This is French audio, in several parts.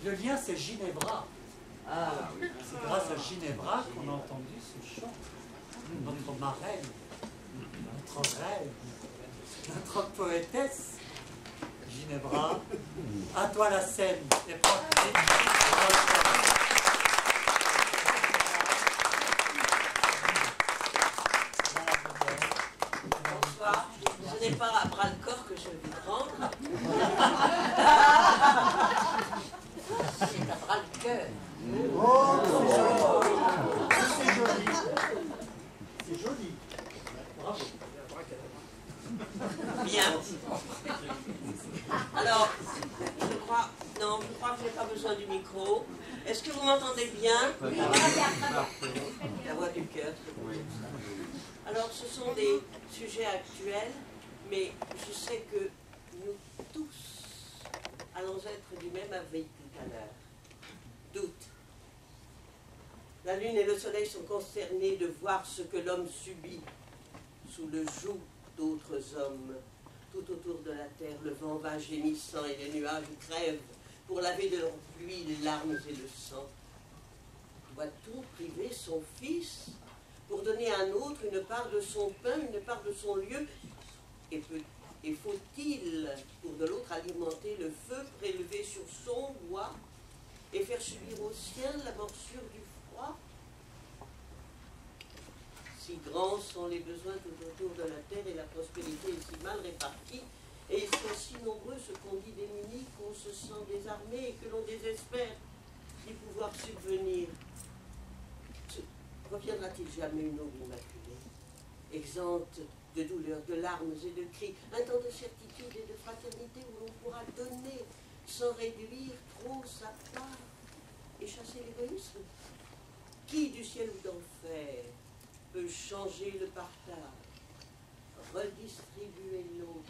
Le lien, c'est Ginevra. Ah, oui. C'est grâce à Ginevra qu'on a entendu ce chant. Notre marraine, notre reine, notre poétesse. Ginevra, à toi la scène. Et bonsoir. Ce n'est pas à bras le corps que je vais vous prendre. C'est à bras le cœur. oh, c'est joli. C'est joli. Bravo. Bien. Alors, je crois que je n'ai pas besoin du micro. Est-ce que vous m'entendez bien? La voix du cœur. Alors, ce sont des sujets actuels, mais je sais que nous tous allons être du même avis tout à l'heure. Doute. La lune et le soleil sont concernés de voir ce que l'homme subit sous le joug d'autres hommes. Tout autour de la terre, le vent va gémissant et les nuages crèvent pour laver de leur pluie les larmes et le sang. Doit-on priver son fils pour donner à un autre une part de son pain, une part de son lieu? Et faut-il, pour de l'autre, alimenter le feu prélevé sur son bois et faire subir aux siens la morsure du froid? Si grands sont les besoins tout autour de la terre et la prospérité est si mal répartie, et ils sont si nombreux ceux qu'on dit démunis qu'on se sent désarmé et que l'on désespère d'y pouvoir subvenir. Reviendra-t-il jamais une aube immaculée, exempte de douleurs, de larmes et de cris, un temps de certitude et de fraternité où l'on pourra donner sans réduire trop sa part et chasser l'égoïsme? Qui du ciel ou d'enfer peut changer le partage, redistribuer l'eau,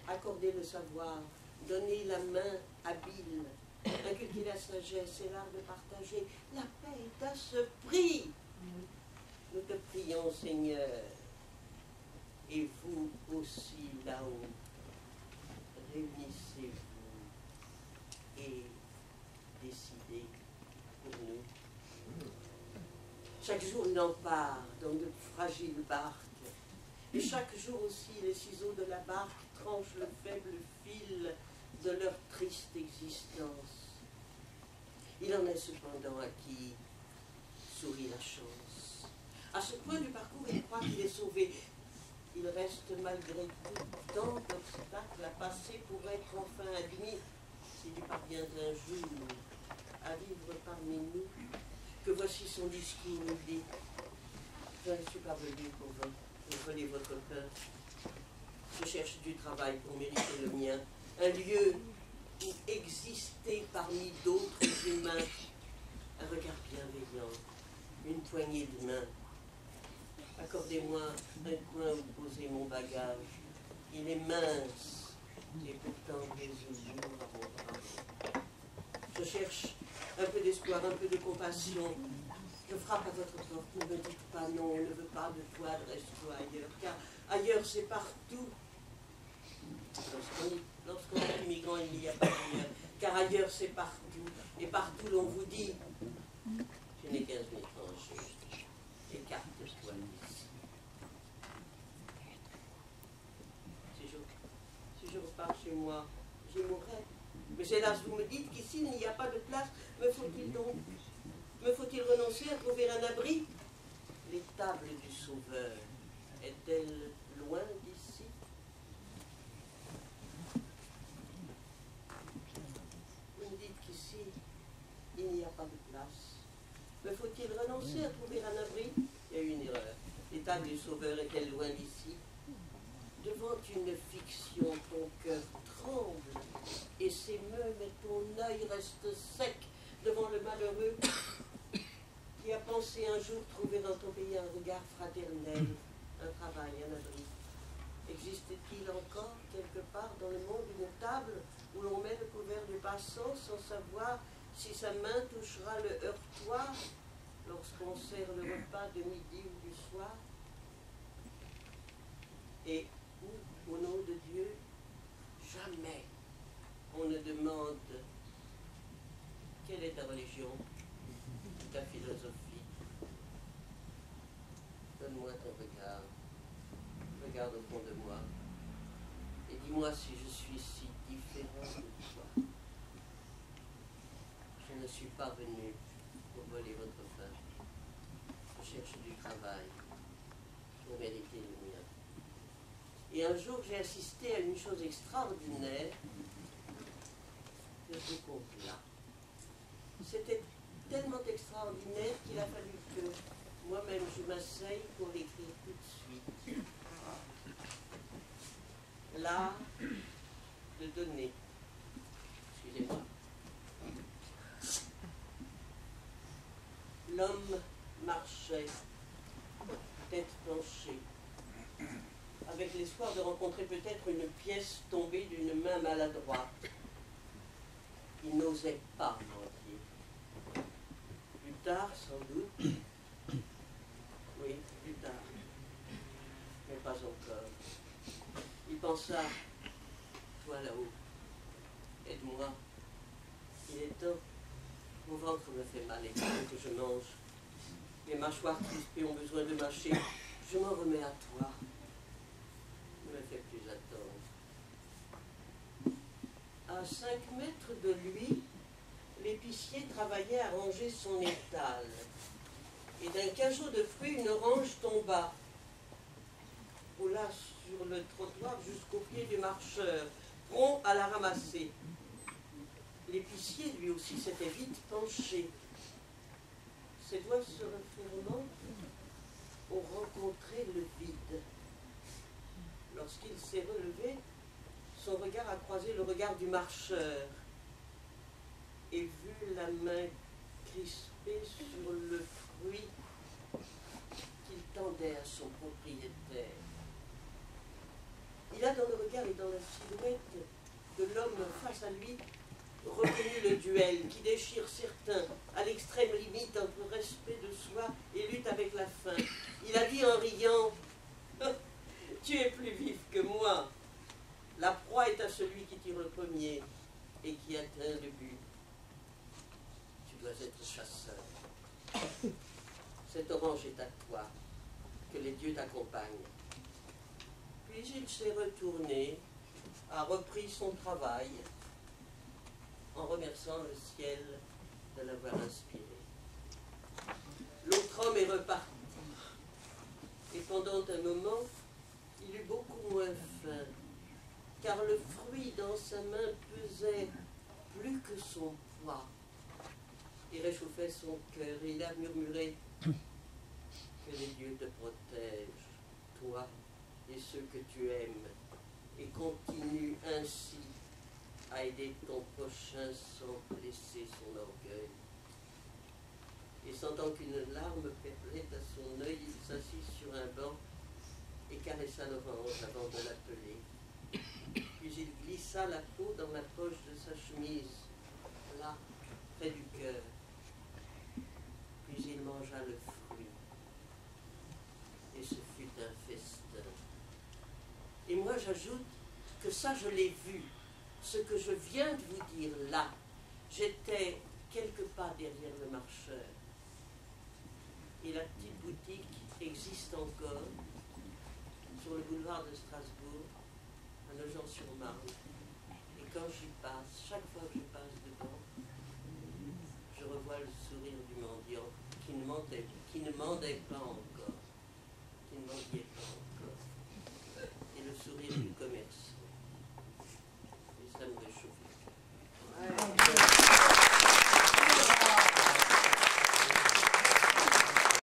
accorder le savoir, donner la main habile, inculquer la sagesse et l'art de partager? La paix est à ce prix. Nous te prions, Seigneur, et vous aussi là-haut, réunissez-vous et décidez pour nous. Chaque jour, il en part dans de fragiles barques. Et chaque jour aussi, les ciseaux de la barque tranchent le faible fil de leur triste existence. Il en est cependant à qui sourit la chance. À ce point du parcours, il croit qu'il est sauvé. Il reste malgré tout tant d'obstacles à passer pour être enfin admis, s'il y parvient un jour à vivre parmi nous. Que voici son discours nous dit: je ne suis pas venu pour voler votre pain. Je cherche du travail pour mériter le mien, un lieu où exister parmi d'autres humains, un regard bienveillant, une poignée de main. Accordez-moi un coin où poser mon bagage. Il est mince et pourtant résolu à mon bras. Je cherche un peu d'espoir, un peu de compassion. Je frappe à votre porte, ne me dites pas non, on ne veut pas de toi, reste-toi ailleurs, car ailleurs c'est partout. Lorsqu'on est immigrant, il n'y a pas d'ailleurs, car ailleurs c'est partout, et partout l'on vous dit: je n'ai 15 000 étrangers, écarte-toi d'ici. Si je repars chez moi, j'y mourrai. Mais hélas, vous me dites qu'ici il n'y a pas de place. Me faut-il renoncer à trouver un abri? L'étable du Sauveur est-elle loin d'ici? Vous me dites qu'ici il n'y a pas de place. Me faut-il renoncer à trouver un abri? Il y a eu une erreur. L'étable du Sauveur est-elle loin d'ici? Devant une fiction, ton cœur tremble et s'émeut, mais ton œil reste sec devant le malheureux qui a pensé un jour trouver dans ton pays un regard fraternel, un travail, un abri. Existe-t-il encore quelque part dans le monde une table où l'on met le couvert du passant sans savoir si sa main touchera le heurtoir lorsqu'on sert le repas de midi ou du soir? Et où, au nom de Dieu, jamais on ne demande religion, ta philosophie. Donne-moi ton regard, regarde au fond de moi, et dis-moi si je suis si différent de toi. Je ne suis pas venu pour voler votre faim. Je cherche du travail pour mériter le mien. Et un jour, j'ai assisté à une chose extraordinaire que je compte là. C'était tellement extraordinaire qu'il a fallu que moi-même je m'asseye pour l'écrire tout de suite. L'art de donner. Excusez-moi. L'homme marchait, tête penchée, avec l'espoir de rencontrer peut-être une pièce tombée d'une main maladroite. Il n'osait pas mentir. Plus tard, sans doute, oui, plus tard, mais pas encore. Il pensa, toi là-haut, aide-moi, il est temps, mon ventre me fait mal et il faut que je mange. Mes mâchoires crispées ont besoin de mâcher, je m'en remets à toi. Ne me fais plus attendre. À 5 mètres de lui, l'épicier travaillait à ranger son étal. Et d'un cachot de fruits, une orange tomba, roula sur le trottoir jusqu'au pied du marcheur, prompt à la ramasser. L'épicier, lui aussi, s'était vite penché. Ses doigts se refermant ont rencontré le vide. Lorsqu'il s'est relevé, son regard a croisé le regard du marcheur et vu la main crispée sur le fruit qu'il tendait à son propriétaire. Il a dans le regard et dans la silhouette de l'homme face à lui reconnu le duel qui déchire certains à l'extrême limite entre respect de soi et lutte avec la faim. Il a dit en riant « Tu es plus vif que moi. La proie est à celui qui tire le premier et qui atteint le but. Tu dois être chasseur. Cette orange est à toi. Que les dieux t'accompagnent. » Puis il s'est retourné, a repris son travail, en remerciant le ciel de l'avoir inspiré. L'autre homme est reparti, et pendant un moment, il eut beaucoup moins faim, car le fruit dans sa main pesait plus que son poids, et réchauffait son cœur, et il a murmuré « Que les dieux te protègent, toi et ceux que tu aimes, et continue ainsi à aider ton prochain sans blesser son orgueil. » Et sentant qu'une larme perlait à son œil, il s'assit sur un banc et caressa l'orange avant de l'appeler. Puis il glissa la peau dans la poche de sa chemise, là, près du cœur. Puis il mangea le fruit. Et ce fut un festin. Et moi j'ajoute que ça je l'ai vu. Ce que je viens de vous dire là, j'étais quelque part derrière le marcheur. Et la petite boutique existe encore sur le boulevard de Strasbourg, à Nogent-sur-Marne. Et quand j'y passe, chaque fois que je passe devant, je revois le sourire du mendiant qui ne mentait pas encore, qui ne mendiait pas encore.